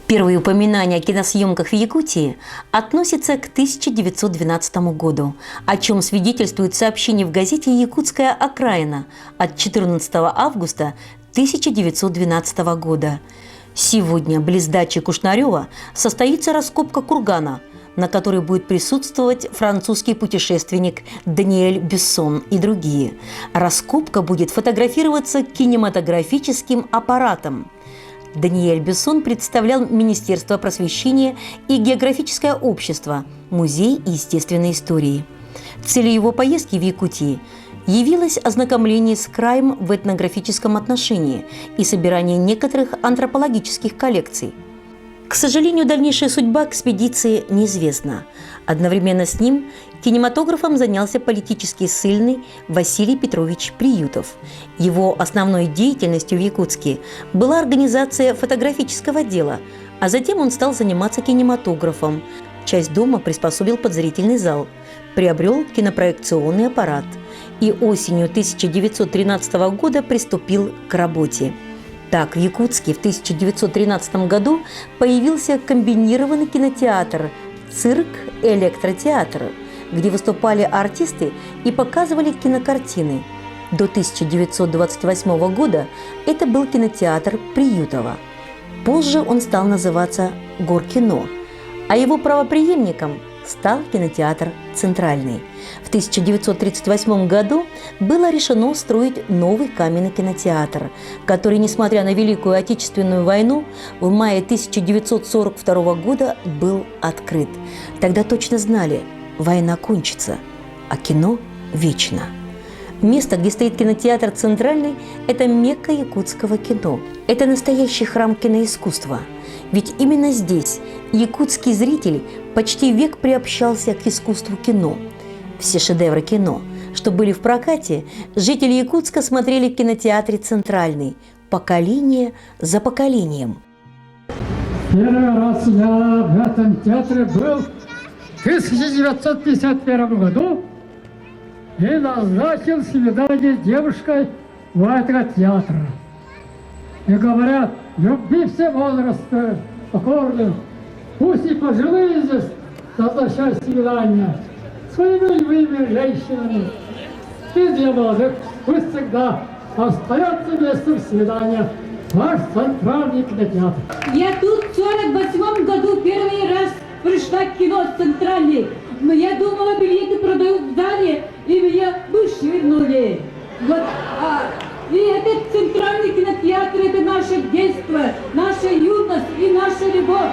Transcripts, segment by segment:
Первые упоминания о киносъемках в Якутии относятся к 1912 году, о чем свидетельствует сообщение в газете «Якутская окраина» от 14 августа 1912 года. Сегодня близ дачи Кушнарева состоится раскопка кургана, на которой будет присутствовать французский путешественник Даниэль Бессон и другие. Раскопка будет фотографироваться кинематографическим аппаратом. Даниэль Бессон представлял Министерство просвещения и географическое общество, Музей естественной истории. Целью его поездки в Якутии явилось ознакомление с краем в этнографическом отношении и собирание некоторых антропологических коллекций. К сожалению, дальнейшая судьба экспедиции неизвестна. Одновременно с ним кинематографом занялся политически ссыльный Василий Петрович Приютов. Его основной деятельностью в Якутске была организация фотографического дела, а затем он стал заниматься кинематографом. Часть дома приспособил под зрительный зал, приобрел кинопроекционный аппарат и осенью 1913 года приступил к работе. Так, в Якутске в 1913 году появился комбинированный кинотеатр «Цирк-электротеатр», где выступали артисты и показывали кинокартины. До 1928 года это был кинотеатр Приютова. Позже он стал называться «Горкино», а его правопреемником стал кинотеатр «Центральный». В 1938 году было решено строить новый каменный кинотеатр, который, несмотря на Великую Отечественную войну, в мае 1942 года был открыт. Тогда точно знали – война кончится, а кино вечно. Место, где стоит кинотеатр «Центральный» – это мекка якутского кино. Это настоящий храм киноискусства. Ведь именно здесь якутский зритель почти век приобщался к искусству кино. Все шедевры кино, что были в прокате, жители Якутска смотрели в кинотеатре «Центральный» поколение за поколением. Первый раз я в этом театре был в 1951 году и назначил свидание с девушкой у этого театра. И говорят, любви все возрасты, покорны, пусть и пожилые здесь назначают свидания своими любимыми женщинами. И для молодых пусть всегда остается местом свидания ваш центральный кинотеатр. Я тут в 1948 году первый раз пришла в кино «Центральный», но я думала, билеты продают в зале, и меня вышвырнули. Вот, и этот центральный кинотеатр – это наше детство, наша юность и наша любовь.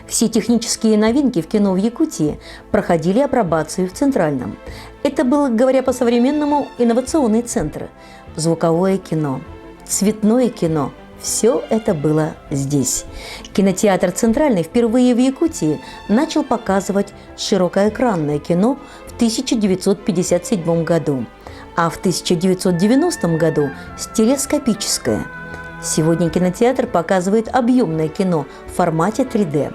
Все технические новинки в кино в Якутии проходили апробацию в Центральном. Это был, говоря по-современному, инновационный центр. Звуковое кино, цветное кино – все это было здесь. Кинотеатр «Центральный» впервые в Якутии начал показывать широкоэкранное кино в 1957 году, а в 1990 году – стереоскопическое. Сегодня кинотеатр показывает объемное кино в формате 3D.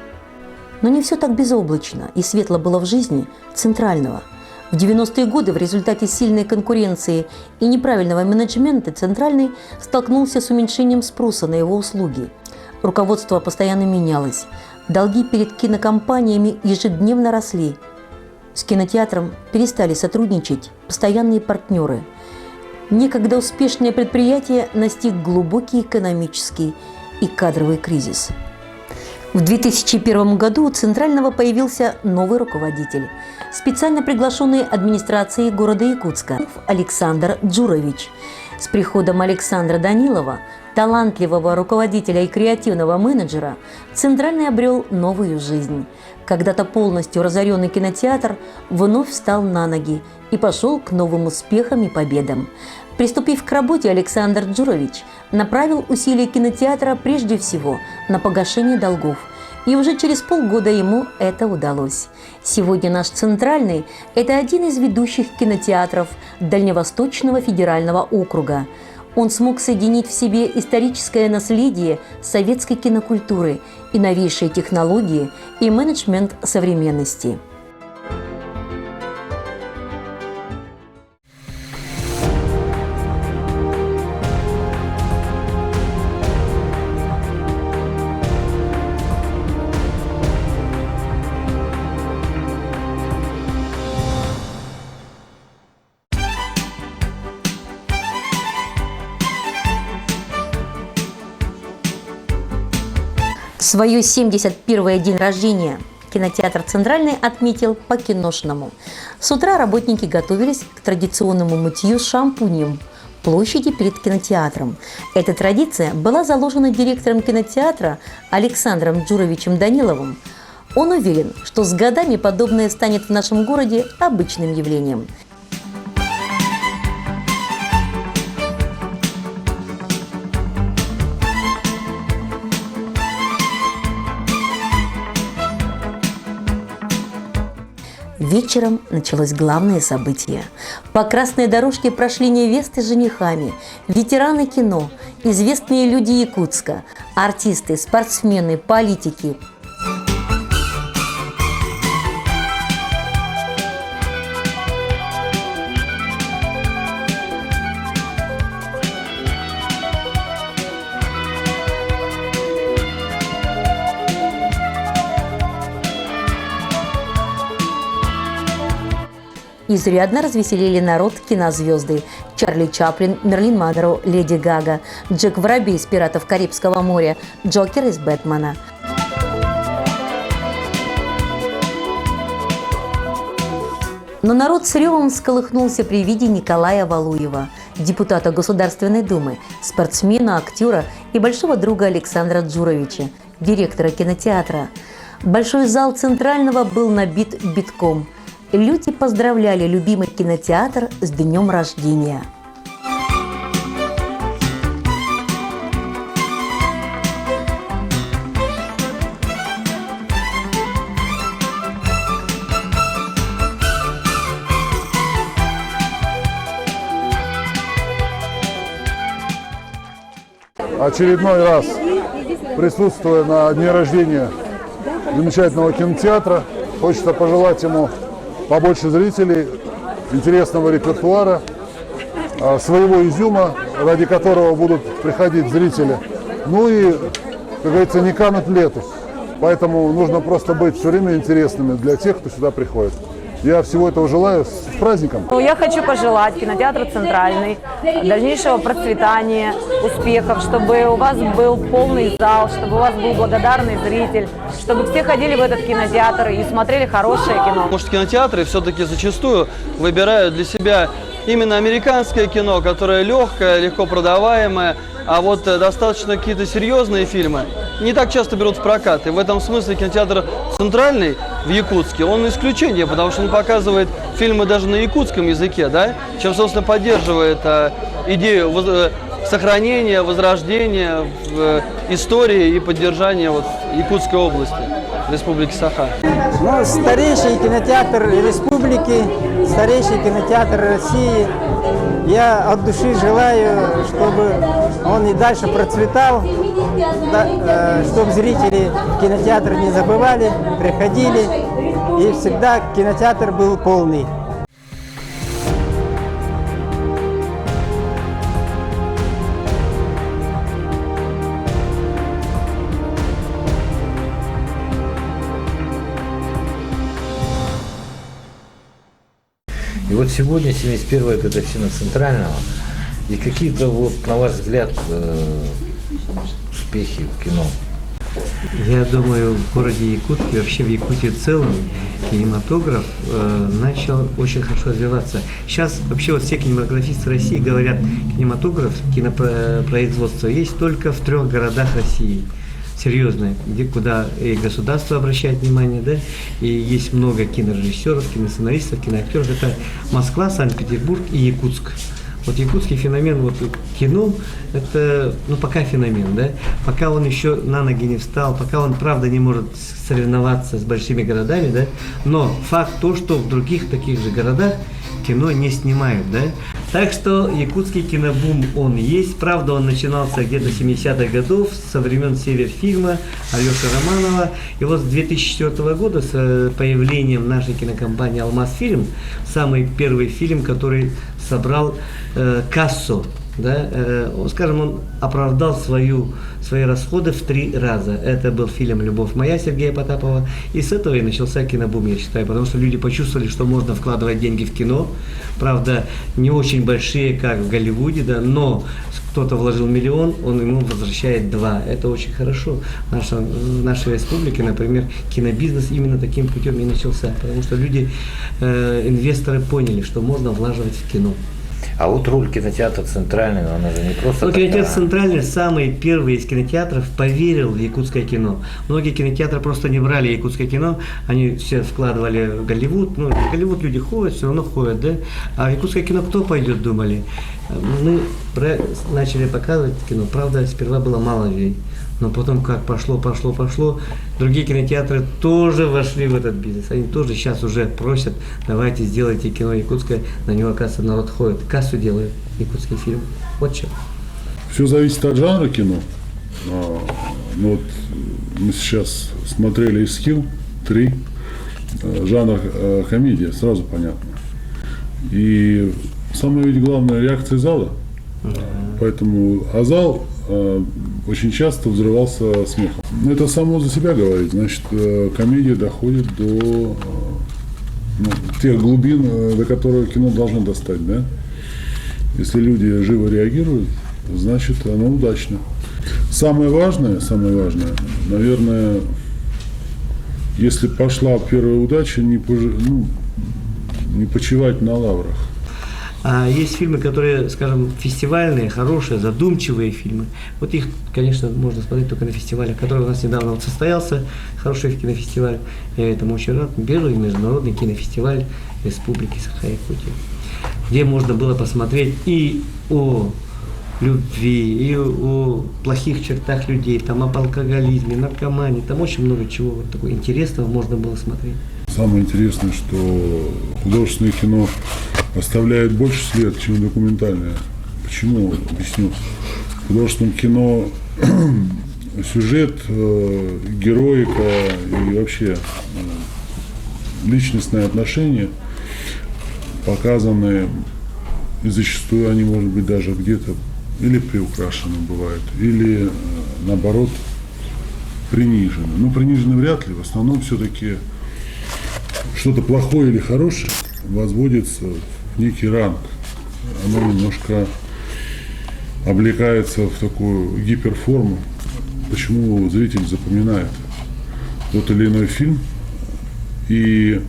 Но не все так безоблачно и светло было в жизни Центрального. В 90-е годы в результате сильной конкуренции и неправильного менеджмента Центральный столкнулся с уменьшением спроса на его услуги. Руководство постоянно менялось, долги перед кинокомпаниями ежедневно росли. С кинотеатром перестали сотрудничать постоянные партнеры. Некогда успешное предприятие настиг глубокий экономический и кадровый кризис. В 2001 году у Центрального появился новый руководитель, специально приглашенный администрацией города Якутска Александр Джурович. С приходом Александра Данилова, талантливого руководителя и креативного менеджера, Центральный обрел новую жизнь. Когда-то полностью разоренный кинотеатр вновь встал на ноги и пошел к новым успехам и победам. Приступив к работе, Александр Джурович направил усилия кинотеатра прежде всего на погашение долгов И уже через полгода ему это удалось. Сегодня наш Центральный – это один из ведущих кинотеатров Дальневосточного федерального округа. Он смог соединить в себе историческое наследие советской кинокультуры и новейшие технологии и менеджмент современности. Свое 71-е день рождения кинотеатр «Центральный» отметил по-киношному. С утра работники готовились к традиционному мытью с шампунем площади перед кинотеатром. Эта традиция была заложена директором кинотеатра Александром Джуровичем Даниловым. Он уверен, что с годами подобное станет в нашем городе обычным явлением. Вечером началось главное событие. По красной дорожке прошли невесты с женихами, ветераны кино, известные люди Якутска, артисты, спортсмены, политики. Изрядно развеселили народ кинозвезды: Чарли Чаплин, Мерлин Монро, Леди Гага, Джек Воробей из «Пиратов Карибского моря», Джокер из «Бэтмена». Но народ с ревом всколыхнулся при виде Николая Валуева, депутата Государственной Думы, спортсмена, актера и большого друга Александра Джуровича, директора кинотеатра. Большой зал Центрального был набит битком. Люди поздравляли любимый кинотеатр с днем рождения. Очередной раз присутствуя на дне рождения замечательного кинотеатра, хочется пожелать ему побольше зрителей, интересного репертуара, своего изюма, ради которого будут приходить зрители. Ну и, как говорится, не кануть лету. Поэтому нужно просто быть все время интересными для тех, кто сюда приходит. Я всего этого желаю. С праздником! Я хочу пожелать кинотеатру «Центральный» дальнейшего процветания, успехов, чтобы у вас был полный зал, чтобы у вас был благодарный зритель, чтобы все ходили в этот кинотеатр и смотрели хорошее кино. Потому что кинотеатры все-таки зачастую выбирают для себя именно американское кино, которое легкое, легко продаваемое, а вот достаточно какие-то серьезные фильмы не так часто берут в прокат. И в этом смысле кинотеатр «Центральный» в Якутске, он исключение, потому что он показывает фильмы даже на якутском языке, да, чем, собственно, поддерживает идею сохранения, возрождения в истории и поддержания Якутской области, Республики Саха. Ну, старейший кинотеатр республики, старейший кинотеатр России. Я от души желаю, чтобы он и дальше процветал, чтобы зрители кинотеатра не забывали, приходили, и всегда кинотеатр был полный. И вот сегодня 71-я годовщина Центрального, и какие-то, вот, на ваш взгляд, успехи в кино? Я думаю, в городе Якутске, вообще в Якутии в целом, кинематограф начал очень хорошо развиваться. Сейчас вообще вот все кинематографисты России говорят, кинематограф, кинопроизводство есть только в 3 городах России. Серьезные, куда и государство обращает внимание, да, и есть много кинорежиссеров, киносценаристов, киноактеров. Это Москва, Санкт-Петербург и Якутск. Вот якутский феномен вот кино, это, ну, пока феномен, да, пока он еще на ноги не встал, пока он, правда, не может соревноваться с большими городами, да, но факт то, что в других таких же городах кино не снимают, да. Так что якутский кинобум, он есть. Правда, он начинался где-то 70-х годов, со времен Северфильма, Алеши Романова. И вот с 2004 года, с появлением нашей кинокомпании «Алмазфильм», самый первый фильм, который собрал кассу, да, скажем, он оправдал свои расходы в 3 раза. Это был фильм «Любовь моя» Сергея Потапова. И с этого и начался кинобум, я считаю, потому что люди почувствовали, что можно вкладывать деньги в кино. Правда, не очень большие, как в Голливуде, да, но кто-то вложил 1 миллион, он ему возвращает 2. Это очень хорошо. В нашей республике, например, кинобизнес именно таким путем и начался, потому что люди, инвесторы поняли, что можно влаживать в кино. А вот роль кинотеатра «Центральный», она же не просто Ну, такая. кинотеатр «Центральный» самый первый из кинотеатров поверил в якутское кино. Многие кинотеатры просто не брали якутское кино, они все вкладывали в Голливуд. Ну, в Голливуд люди ходят, все равно ходят, да? А в якутское кино кто пойдет, думали? Мы начали показывать кино, правда, сперва было мало людей. Но потом как пошло, другие кинотеатры тоже вошли в этот бизнес. Они тоже сейчас уже просят, давайте сделайте кино якутское, на него, оказывается, народ ходит. Кассу делают якутский фильм. Вот что. Все зависит от жанра кино. Ну, вот мы сейчас смотрели «Исхил 3», жанр комедия, сразу понятно. И самая ведь главная реакция зала. Поэтому, зал очень часто взрывался смехом. Это само за себя говорит. Значит, комедия доходит до тех глубин, до которых кино должно достать, да? Если люди живо реагируют, значит, оно удачно. Самое важное, наверное, если пошла первая удача, не почивать на лаврах. А есть фильмы, которые, скажем, фестивальные, хорошие, задумчивые фильмы. Вот их, конечно, можно смотреть только на фестивале, который у нас недавно вот состоялся, хороший кинофестиваль. Я этому очень рад. Первый международный кинофестиваль Республики Саха-Якутия, где можно было посмотреть и о любви, и о плохих чертах людей, там об алкоголизме, наркомании, там очень много чего вот такого интересного можно было смотреть. Самое интересное, что художественное кино оставляет больше след, чем документальное. Почему? Объясню. В художественном кино сюжет, героика и вообще личностные отношения показаны, и зачастую они, может быть, даже где-то или приукрашены бывают, или, наоборот, принижены. Ну, принижены вряд ли, в основном все-таки что-то плохое или хорошее возводится в некий ранг. Оно немножко облекается в такую гиперформу. Почему зритель запоминает тот или иной фильм. И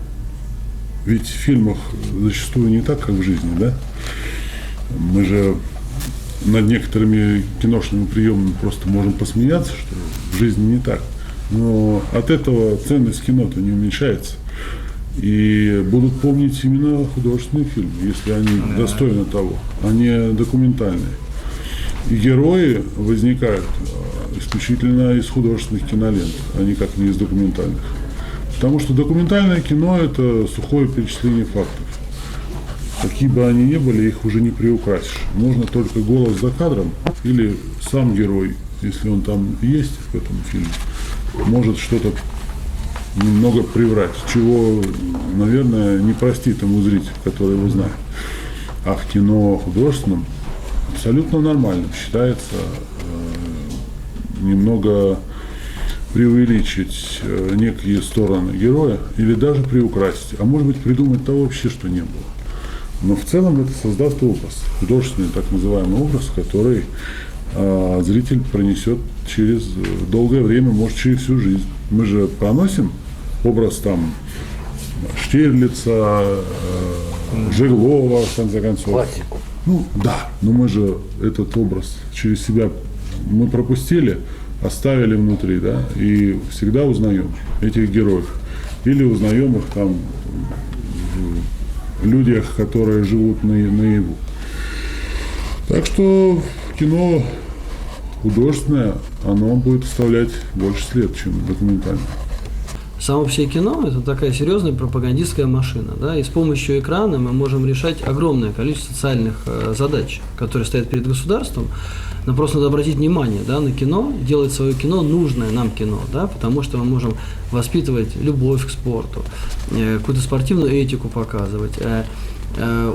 ведь в фильмах зачастую не так, как в жизни, да? Мы же над некоторыми киношными приемами просто можем посмеяться, что в жизни не так. Но от этого ценность кино-то не уменьшается. И будут помнить именно художественные фильмы, если они достойны того, а не документальные. И герои возникают исключительно из художественных кинолент, а никак не из документальных. Потому что документальное кино – это сухое перечисление фактов. Какие бы они ни были, их уже не приукрасишь. Можно только голос за кадром или сам герой, если он там есть в этом фильме, может что-то немного приврать, чего, наверное, не простит ему зритель, который его знает. А в кино художественном абсолютно нормально считается немного преувеличить некие стороны героя или даже приукрасить, а может быть придумать того вообще, что не было. Но в целом это создаст образ, художественный так называемый образ, который зритель пронесет через долгое время, может через всю жизнь. Мы же проносим образ там Штирлица, Жеглова, в конце концов. Классику. Ну да, но мы же этот образ через себя мы пропустили, оставили внутри, да, и всегда узнаем этих героев. Или узнаем их там в людях, которые живут наяву. Так что кино художественное, оно будет оставлять больше след, чем документальное. Само по себе кино – это такая серьезная пропагандистская машина, да, и с помощью экрана мы можем решать огромное количество социальных задач, которые стоят перед государством. Но просто надо обратить внимание, да, на кино, делать свое кино, нужное нам кино, да, потому что мы можем воспитывать любовь к спорту, какую-то спортивную этику показывать.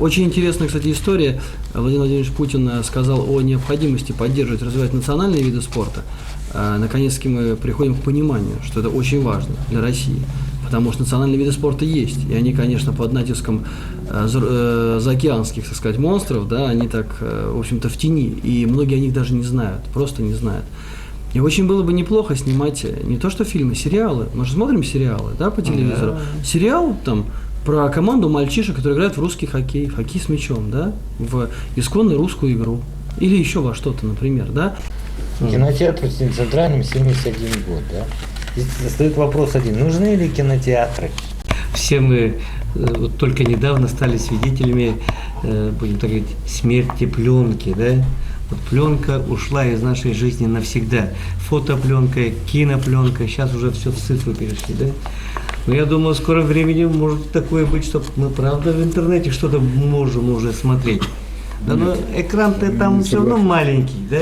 Очень интересная, кстати, история. Владимир Владимирович Путин сказал о необходимости поддерживать, развивать национальные виды спорта. Наконец-таки мы приходим к пониманию, что это очень важно для России, потому что национальные виды спорта есть, и они, конечно, под натиском заокеанских, так сказать, монстров, да, они так, в общем-то, в тени, и многие о них даже не знают, просто не знают. И очень было бы неплохо снимать не то что фильмы, сериалы. Мы же смотрим сериалы, да, по телевизору. Сериал там про команду мальчишек, которые играют в русский хоккей, в хоккей с мячом, да, в исконную русскую игру. Или еще во что-то, например, да. Кинотеатр в Центральном 71 год, да? Здесь стоит вопрос один. Нужны ли кинотеатры? Все мы вот только недавно стали свидетелями, будем так говорить, смерти пленки, да? Вот пленка ушла из нашей жизни навсегда. Фотопленка, кинопленка, сейчас уже все в цифру перешли, да? Но я думаю, в скором времени может такое быть, что мы правда в интернете что-то можем уже смотреть. Да, но экран-то там все равно маленький, да?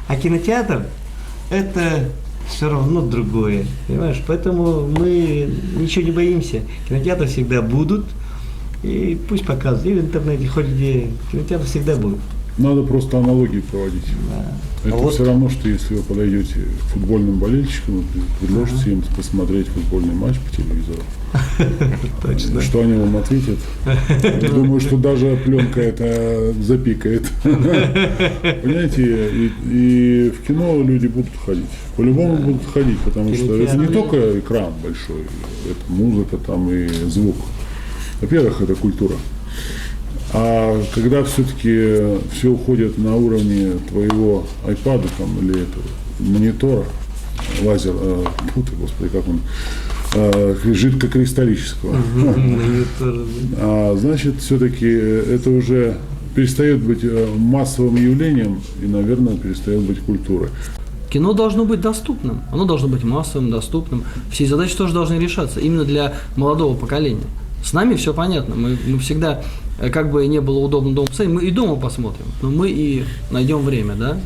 А кинотеатр – это все равно другое, понимаешь? Поэтому мы ничего не боимся. Кинотеатры всегда будут, и пусть показывают, и в интернете, хоть где, кинотеатры всегда будут. Надо просто аналогии проводить. Да. Это все равно, что если вы подойдете к футбольным болельщикам и предложите им посмотреть футбольный матч по телевизору. Точно. Что они вам ответят? Я думаю, что даже пленка это запикает. Понимаете, и в кино люди будут ходить. По-любому будут ходить, потому что это не только экран большой, это музыка там и звук. Во-первых, это культура. А когда все-таки все уходит на уровне твоего айпада там, или этого монитора, лазер, господи, как он, жидкокристаллического, значит, все-таки это уже перестает быть массовым явлением и, наверное, перестает быть культурой. Кино должно быть доступным, оно должно быть массовым, доступным. Все задачи тоже должны решаться именно для молодого поколения. С нами все понятно, мы всегда, как бы не было удобно дома посмотреть, мы и дома посмотрим, но мы и найдем время, да,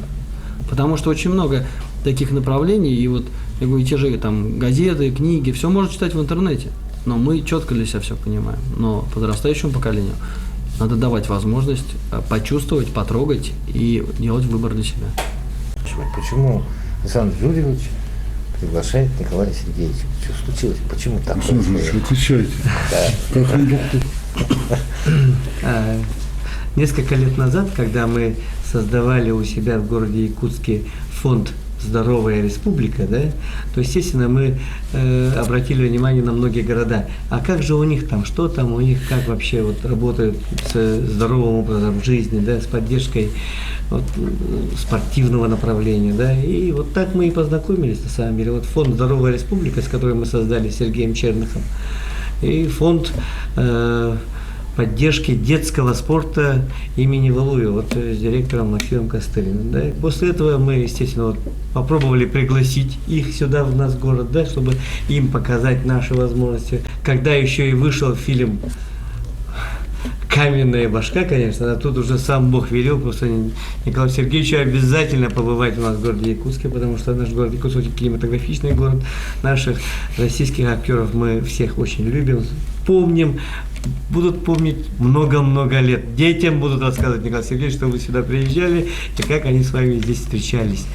потому что очень много таких направлений, и вот, я говорю, те же там газеты, книги, все можно читать в интернете, но мы четко для себя все понимаем, но подрастающему поколению надо давать возможность почувствовать, потрогать и делать выбор для себя. Почему Александр Юрьевич приглашает Николая Сергеевича? Что случилось? Почему так? Отвечайте. Несколько лет назад, когда мы создавали у себя в городе Якутске фонд «Здоровая республика», да, то, естественно, мы обратили внимание на многие города. А как же у них там, что там у них, как вообще вот работают с здоровым образом жизни, да, с поддержкой вот, спортивного направления, да, и вот так мы и познакомились, на самом деле. Вот фонд «Здоровая республика», с которым мы создали с Сергеем Черныхом, и фонд поддержки детского спорта имени Валуева, вот с директором Максимом Костылиным. Да. После этого мы, естественно, вот, попробовали пригласить их сюда, в наш город, да, чтобы им показать наши возможности. Когда еще и вышел фильм «Каменная башка», конечно, а тут уже сам Бог велел, просто Николаю Сергеевичу обязательно побывать у нас в городе Якутске, потому что наш город Якутск очень климатографичный город. Наших российских актеров мы всех очень любим, помним, будут помнить много-много лет. Детям будут рассказывать, Николай Сергеевич, что вы сюда приезжали и как они с вами здесь встречались.